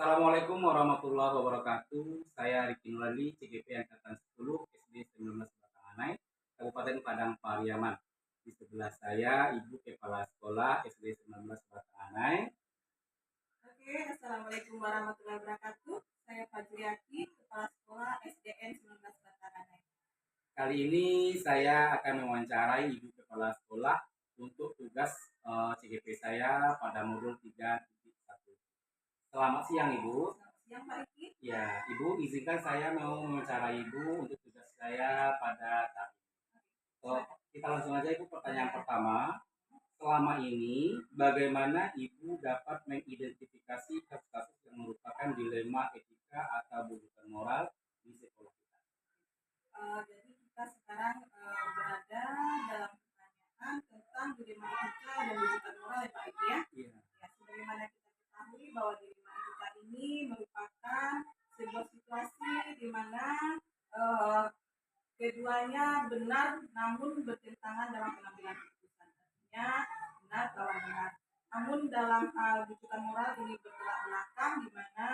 Assalamualaikum warahmatullahi wabarakatuh. Saya Riki Nuradi, CGP Angkatan 10, SD 19 Batanganai, Kabupaten Padang Pariaman. Di sebelah saya Ibu Kepala Sekolah SD 19 Batanganai. Oke, Assalamualaikum warahmatullahi wabarakatuh. Saya Fajriati, Kepala Sekolah SDN 19 Batanganai. Kali ini saya akan mewawancarai Ibu Kepala Sekolah untuk tugas CGP saya pada modul 3.1. Selamat siang Ibu. Selamat siang Pak Riki. Ya, Ibu izinkan saya mau mewawancarai Ibu untuk tugas saya pada saat ini. Kita langsung aja Ibu, pertanyaan pertama. Selama ini, bagaimana Ibu dapat mengidentifikasi kasus-kasus yang merupakan dilema etika atau bujukan moral di sekolah kita? Jadi kita sekarang berada dalam pertanyaan tentang dilema etika dan bujukan moral ya Pak Riki ya. Iya. Ya, sebagaimana kita ketahui bahwa dilema etika ini merupakan sebuah situasi di mana keduanya benar namun bertentangan dalam pengambilan keputusan. Artinya benar lawan benar. Namun dalam hal bujukan moral ini bertolak belakang, di mana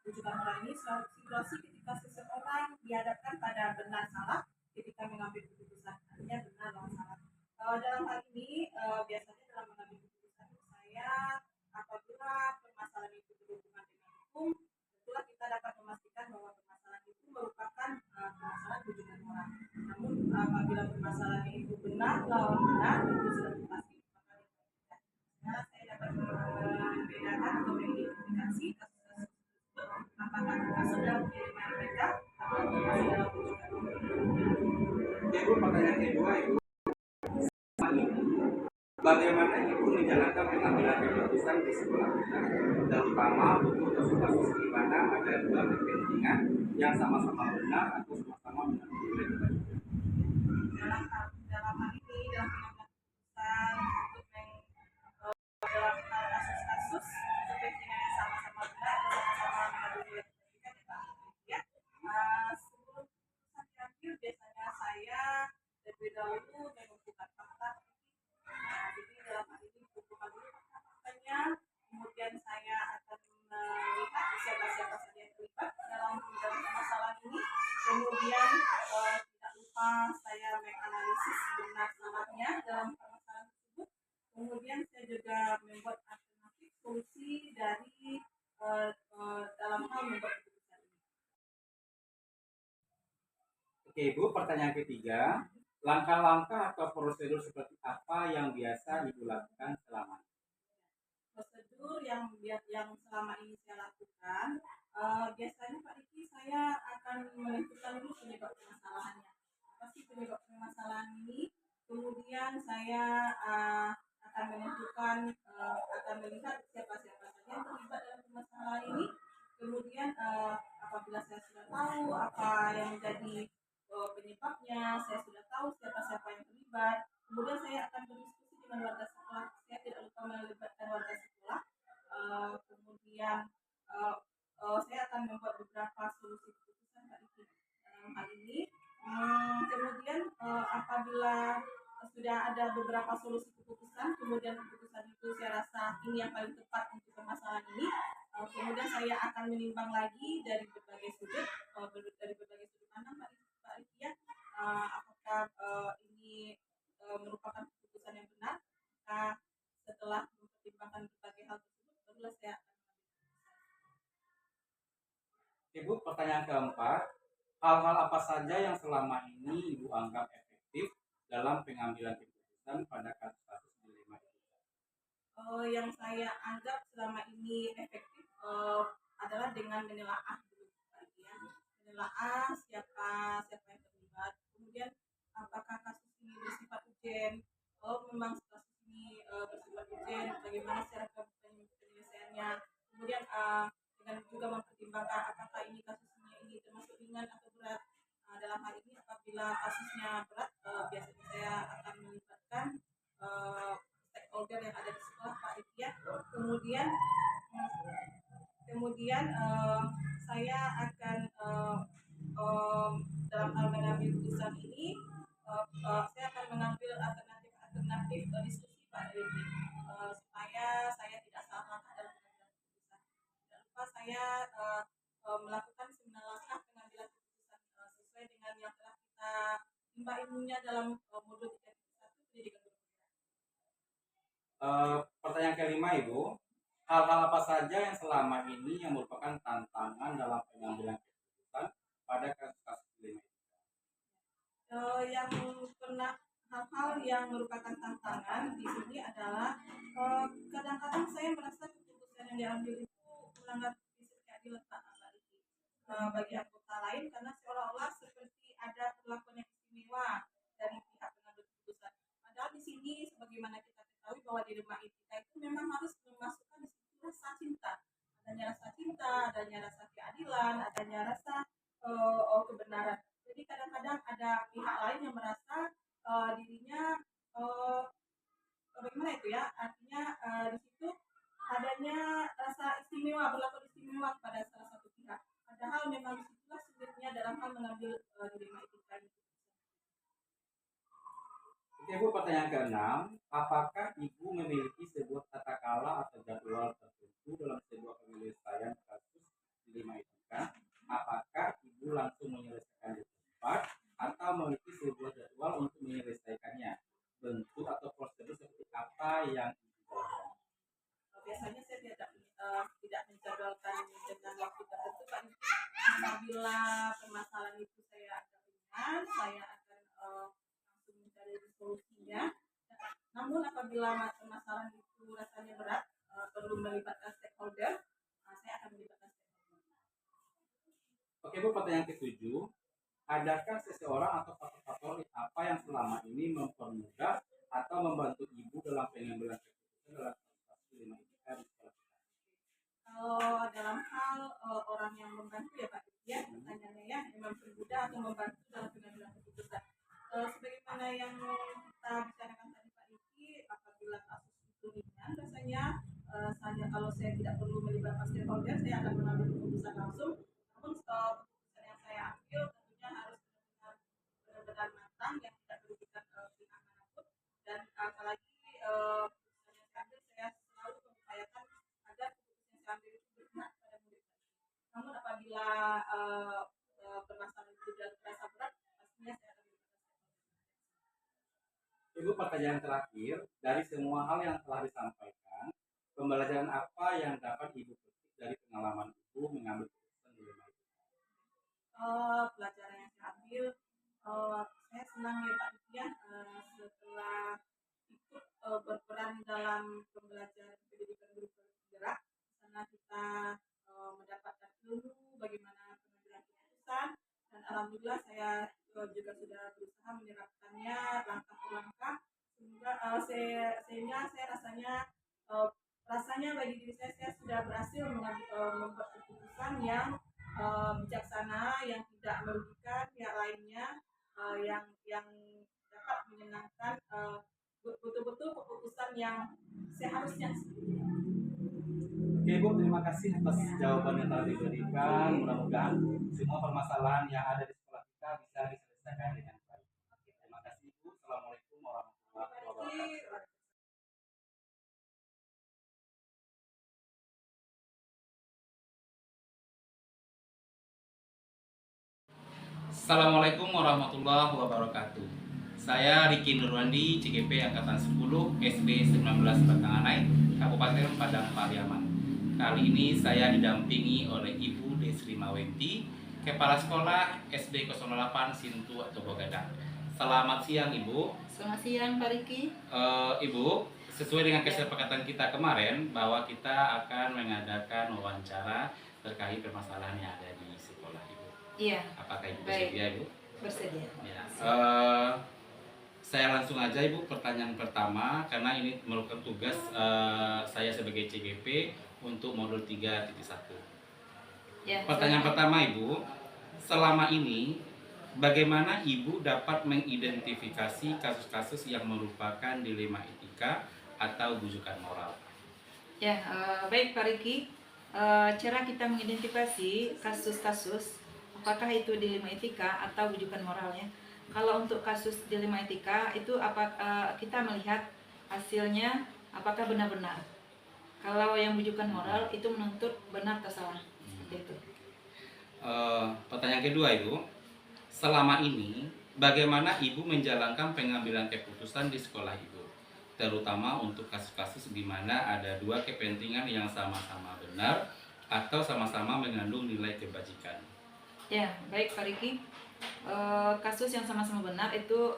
bujukan moral ini suatu situasi ketika seseorang dihadapkan pada benar salah ketika mengambil keputusan. Artinya benar lawan salah. Dalam hal ini biasanya dalam mengambil keputusan saya, apabila permasalahan itu berhubungan dengan hukum, tentulah kita dapat memastikan bahwa permasalahan itu merupakan permasalahan bujukan moral. Namun apabila permasalahan itu benar lawan benar, itu sudah pasti merupakan tidak. Nah, saya dapat membedakan atau mengidentifikasi kasus-kasus tersebut apakah termasuk dalam dilema mereka atau termasuk dalam bujukan moral. Ibu, pertanyaan kedua Ibu. Bagaimana Ibu menjalankan pengambilan keputusan di sekolah kita, terutama untuk kasus-kasus di mana ada dua kepentingan yang sama-sama benar atau sama-sama menentukan? Dalam hal ini dalam pengambilan keputusan untuk dalam hal kasus-kasus kepentingan yang sama-sama benar atau sama-sama mengambil kepentingan ya Pak. Sebelum keputusan diambil biasanya saya terlebih dahulu mengumpulkan fakta. Jadi dalam hal ini mengumpulkan dulu faktanya, kemudian saya akan melihat siapa-siapa saja yang terlibat dalam masalah ini. Kemudian tidak lupa saya menganalisis benar salahnya dalam permasalahan tersebut. Kemudian saya juga membuat alternatif solusi dari dalam hal membuat keputusan ini. Oke Ibu, pertanyaan ketiga. Langkah-langkah atau prosedur seperti apa yang biasa Ibu lakukan selama ini? Prosedur yang selama ini saya lakukan, biasanya Pak Riki saya akan menentukan dulu penyebab permasalahannya. Apa sih penyebab permasalahan ini? Kemudian saya akan menentukan, akan melihat siapa-siapa saja yang terlibat dalam permasalahan ini. Kemudian apabila saya sudah tahu apa yang menjadi penyebabnya, saya sudah tahu siapa-siapa yang terlibat. Kemudian saya akan berdiskusi dengan warga sekolah. Saya tidak lupa melibatkan warga sekolah. Kemudian saya akan membuat beberapa solusi keputusan Pak Riki dalam hal ini. Kemudian apabila sudah ada beberapa solusi keputusan, kemudian keputusan itu saya rasa ini yang paling tepat untuk permasalahan ini. Kemudian saya akan menimbang lagi dari berbagai sudut, pandang Pak Riki ya, apakah ini merupakan keputusan yang benar. Maka setelah mempertimbangkan berbagai hal tersebut, barulah saya akan Ibu, pertanyaan keempat. Hal-hal apa saja yang selama ini Ibu anggap efektif dalam pengambilan keputusan pada kasus-kasus dilema etika? yang saya anggap selama ini efektif adalah dengan menelaah dulu Pak Riki ya. Menelaah siapa yang terlibat. Kemudian apakah kasus ini bersifat urgent? Kalau memang kasus ini bersifat urgent, bagaimana cara penyelesaiannya? Kemudian dengan juga mempertimbangkan apakah ini kasusnya ini termasuk ringan atau berat. Dalam hal ini apabila kasusnya berat, biasanya saya akan melibatkan stakeholder yang ada di sekolah Pak Riki ya. Kemudian saya akan dalam hal mengambil keputusan ini, saya akan mengambil alternatif diskusi Pak Riki supaya saya tidak salah langkah dalam mengambil keputusan. Tidak lupa saya melakukan 9 langkah pengambilan keputusan sesuai dengan yang telah kita timba ilmunya dalam modul 3.1 pendidikan berkelanjutan. Pertanyaan kelima Ibu, hal-hal apa saja yang selama ini yang merupakan tantangan dalam pengambilan keputusan pada kasus-kasus dilema etika? Yang pernah hal-hal yang merupakan tantangan di sini adalah kadang-kadang saya merasa keputusan yang diambil itu melanggar prinsip keadilan bagi anggota lain karena seolah-olah seperti ada perlakuan yang istimewa dari pihak pengambil keputusan. Padahal di sini sebagaimana kita ketahui bahwa di rumah etika itu memang harus memasukkan di situ rasa cinta. Adanya rasa cinta, adanya rasa keadilan, adanya rasa kebenaran. Jadi kadang-kadang ada pihak lain yang merasa dirinya bagaimana itu ya? Artinya di situ adanya rasa istimewa, berlaku istimewa kepada salah satu pihak. Padahal memang disitulah sulitnya dalam hal mengambil dilema etika itu. Oke Bu, pertanyaan keenam, apakah Ibu memiliki sebuah tata kala atau jadwal tertentu dalam sebuah penyelesaian kasus dilema etika? Apakah Ibu langsung menyelesaikan di tempat atau memiliki sebuah jadwal untuk menyelesaikannya? Bentuk atau prosedur seperti apa yang Ibu jalankan? Biasanya saya tidak menjadwalkan dengan waktu tertentu Pak. Apabila permasalahan itu saya agak ringan, saya akan langsung mencari solusinya. Namun apabila permasalahan itu rasanya berat, perlu melibatkan stakeholder, saya akan melibatkan stakeholder. Oke Bu, pertanyaan ketujuh, adakah seseorang atau faktor apa yang selama ini mempermudah atau membantu Ibu dalam pengambilan keputusan dalam kasus dilema etika di sekolah kita? Kalau dalam hal orang yang membantu ya Pak, ya pertanyaannya ya, yang mempermudah atau membantu dalam pengambilan keputusan. Sebagaimana yang kita bicarakan tadi Pak Riki, apabila kasus itu ringan, rasanya kalau saya tidak perlu melibatkan stakeholder, saya akan mengambil keputusan langsung. Namun keputusan yang saya ambil tentunya harus benar-benar matang, yang tidak merugikan pihak manapun. Dan apalagi keputusan yang saya ambil, saya selalu mengupayakan agar keputusan yang saya ambil itu berpihak pada murid. Namun apabila permasalahan itu sudah terasa berat, pastinya saya akan Ibu, pertanyaan terakhir, dari semua hal yang telah disampaikan, pembelajaran apa yang dapat Ibu petik dari pengalaman Ibu mengambil keputusan dilema etika? Pelajaran yang saya ambil, saya senang ya Pak Ditya, setelah ikut berperan dalam pembelajaran pendidikan guru penggerak. Di sana kita mendapatkan ilmu bagaimana pengambilan keputusan, dan alhamdulillah saya juga sudah berusaha menerapkannya langkah per langkah sehingga saya rasanya bagi diri saya sudah berhasil membuat keputusan yang bijaksana, yang tidak merugikan pihak lainnya, yang dapat menyenangkan, betul-betul keputusan yang seharusnya. Oke Bu, terima kasih atas jawaban yang telah diberikan. Mudah-mudahan semua permasalahan yang ada di sekolah kita bisa diselesaikan dengan baik. Terima kasih Ibu. Assalamualaikum warahmatullahi wabarakatuh. Assalamualaikum warahmatullahi wabarakatuh. Saya Riki Nurwandi, CGP Angkatan 10, SD 19 Batanganai, Kabupaten Padang Pariaman. Kali ini saya didampingi oleh Ibu Desri Mawenti, Kepala Sekolah SD 08 Sintu atau Bogadang. Selamat siang Ibu. Selamat siang Pak Riki. Ibu, sesuai dengan kesepakatan kita kemarin bahwa kita akan mengadakan wawancara terkait permasalahan yang ada di sekolah Ibu. Iya. Apakah Ibu bersedia Ibu? Bersedia. Ya. Saya langsung aja Ibu, pertanyaan pertama karena ini merupakan tugas saya sebagai CGP untuk modul 3.1. Ya, Pertanyaan pertama Ibu, selama ini bagaimana Ibu dapat mengidentifikasi kasus-kasus yang merupakan dilema etika atau bujukan moral? Ya, baik Pak Riki. Cara kita mengidentifikasi kasus-kasus apakah itu dilema etika atau bujukan moralnya. Kalau untuk kasus dilema etika itu kita melihat hasilnya apakah benar-benar Kalau yang bujukan moral itu menuntut benar atau salah, seperti itu. Pertanyaan kedua, Ibu. Selama ini, bagaimana Ibu menjalankan pengambilan keputusan di sekolah Ibu? Terutama untuk kasus-kasus di mana ada dua kepentingan yang sama-sama benar atau sama-sama mengandung nilai kebajikan. Ya, baik Pak Riki. Kasus yang sama-sama benar itu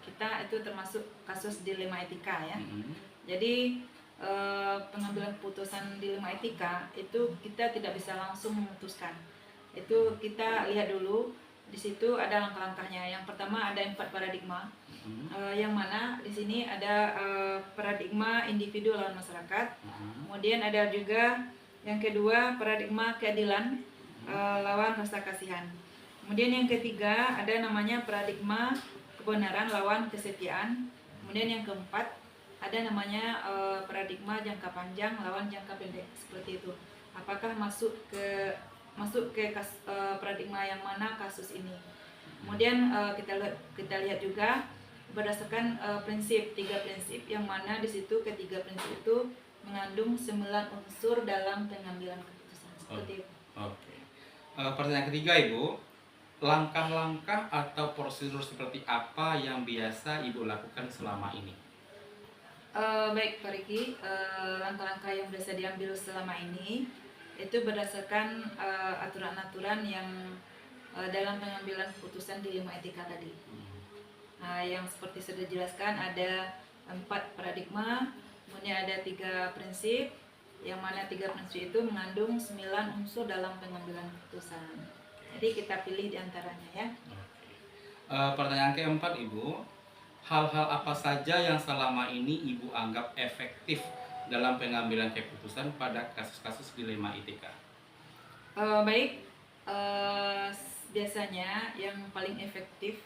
kita itu termasuk kasus dilema etika ya. Jadi pengambilan keputusan dilema etika itu kita tidak bisa langsung memutuskan. Itu kita lihat dulu di situ ada langkah-langkahnya. Yang pertama ada 4 paradigma, yang mana di sini ada paradigma individu lawan masyarakat. Kemudian ada juga yang kedua paradigma keadilan lawan rasa kasihan. Kemudian yang ketiga ada namanya paradigma kebenaran lawan kesetiaan. Kemudian yang keempat ada namanya paradigma jangka panjang lawan jangka pendek, seperti itu. Apakah masuk ke paradigma yang mana kasus ini? Kemudian kita lihat juga berdasarkan tiga prinsip yang mana di situ ketiga prinsip itu mengandung 9 unsur dalam pengambilan keputusan, seperti itu. Oke. Pertanyaan ketiga, Ibu. Langkah-langkah atau prosedur seperti apa yang biasa Ibu lakukan selama ini? Baik Pak Riki, langkah-langkah yang biasa diambil selama ini itu berdasarkan aturan-aturan yang dalam pengambilan keputusan dilema etika tadi. Yang seperti sudah dijelaskan ada 4 paradigma, kemudian ada 3 prinsip, yang mana 3 prinsip itu mengandung 9 unsur dalam pengambilan keputusan. Jadi kita pilih diantaranya ya. Pertanyaan keempat, Ibu. Hal-hal apa saja yang selama ini Ibu anggap efektif dalam pengambilan keputusan pada kasus-kasus dilema etika? Baik, biasanya yang paling efektif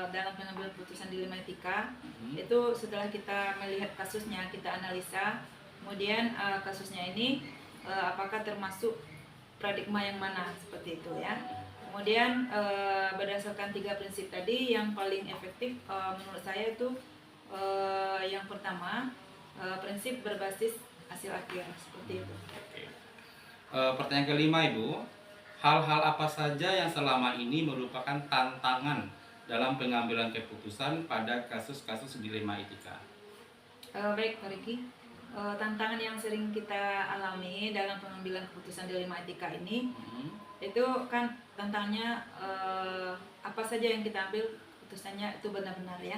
dalam pengambilan keputusan dilema etika itu setelah kita melihat kasusnya, kita analisa, kemudian kasusnya ini apakah termasuk paradigma yang mana, seperti itu ya. Kemudian berdasarkan 3 prinsip tadi yang paling efektif menurut saya itu yang pertama prinsip berbasis hasil akhir, seperti itu. Pertanyaan kelima, Ibu. Hal-hal apa saja yang selama ini merupakan tantangan dalam pengambilan keputusan pada kasus-kasus dilema etika? Baik Pak Riki, tantangan yang sering kita alami dalam pengambilan keputusan dilema etika ini itu kan tantangannya apa saja yang kita ambil keputusannya itu benar-benar ya,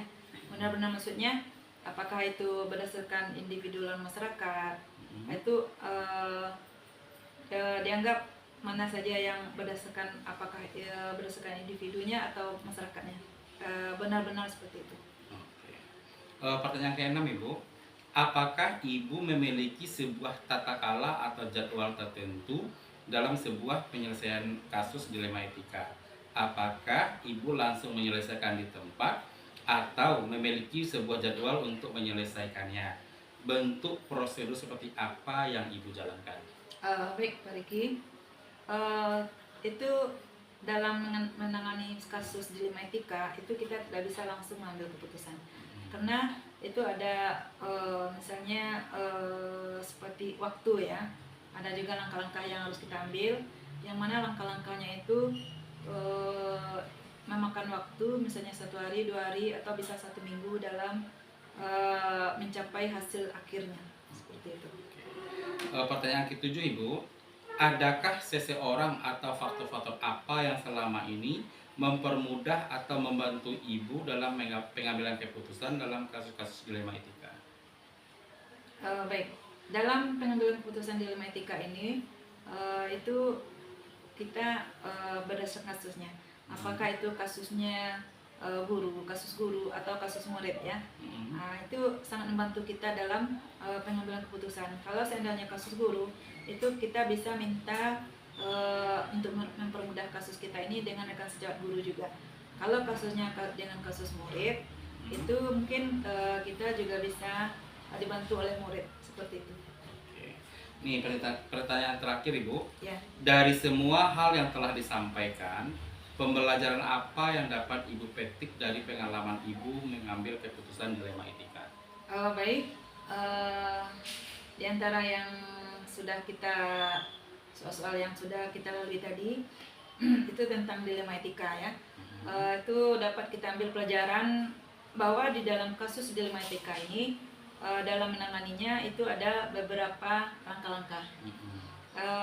benar-benar maksudnya apakah itu berdasarkan individu dan masyarakat, itu dianggap mana saja yang berdasarkan apakah berdasarkan individunya atau masyarakatnya, benar-benar seperti itu. Pertanyaan ke-6, Ibu. Apakah Ibu memiliki sebuah tata kala atau jadwal tertentu dalam sebuah penyelesaian kasus dilema etika? Apakah Ibu langsung menyelesaikan di tempat atau memiliki sebuah jadwal untuk menyelesaikannya? Bentuk prosedur seperti apa yang Ibu jalankan? Baik Pak Riki, itu dalam menangani kasus dilema etika itu kita tidak bisa langsung mengambil keputusan, karena itu ada misalnya seperti waktu ya, ada juga langkah-langkah yang harus kita ambil, yang mana langkah-langkahnya itu memakan waktu misalnya 1 hari, 2 hari, atau bisa 1 minggu dalam mencapai hasil akhirnya, seperti itu. Pertanyaan ke-7, Ibu. Adakah seseorang atau faktor-faktor apa yang selama ini mempermudah atau membantu Ibu dalam pengambilan keputusan dalam kasus-kasus dilema etika? Baik, dalam pengambilan keputusan dilema etika ini itu kita berdasarkan kasusnya. Apakah itu kasusnya kasus guru atau kasus murid ya. Itu sangat membantu kita dalam pengambilan keputusan. Kalau seandainya kasus guru, itu kita bisa minta untuk mempermudah kasus kita ini dengan rekan sejawat guru juga. Kalau kasusnya dengan kasus murid, itu mungkin kita juga bisa dibantu oleh murid, seperti itu. Nih pertanyaan terakhir, Ibu. Ya. Dari semua hal yang telah disampaikan, pembelajaran apa yang dapat Ibu petik dari pengalaman Ibu mengambil keputusan dilema etika? Baik, Di antara yang sudah kita soal-soal yang sudah kita lalui tadi itu tentang dilema etika ya. Itu dapat kita ambil pelajaran bahwa di dalam kasus dilema etika ini dalam menanganinya itu ada beberapa langkah-langkah.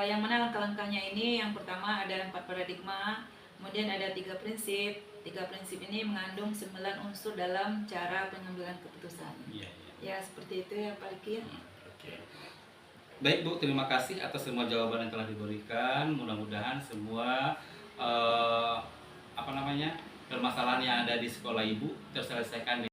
Yang mana langkah-langkahnya ini, yang pertama ada 4 paradigma, kemudian ada 3 prinsip. 3 prinsip ini mengandung 9 unsur dalam cara pengambilan keputusan. Ya seperti itu ya Pak Riki. Baik Bu, terima kasih atas semua jawaban yang telah diberikan. Mudah-mudahan semua permasalahan yang ada di sekolah Ibu terselesaikan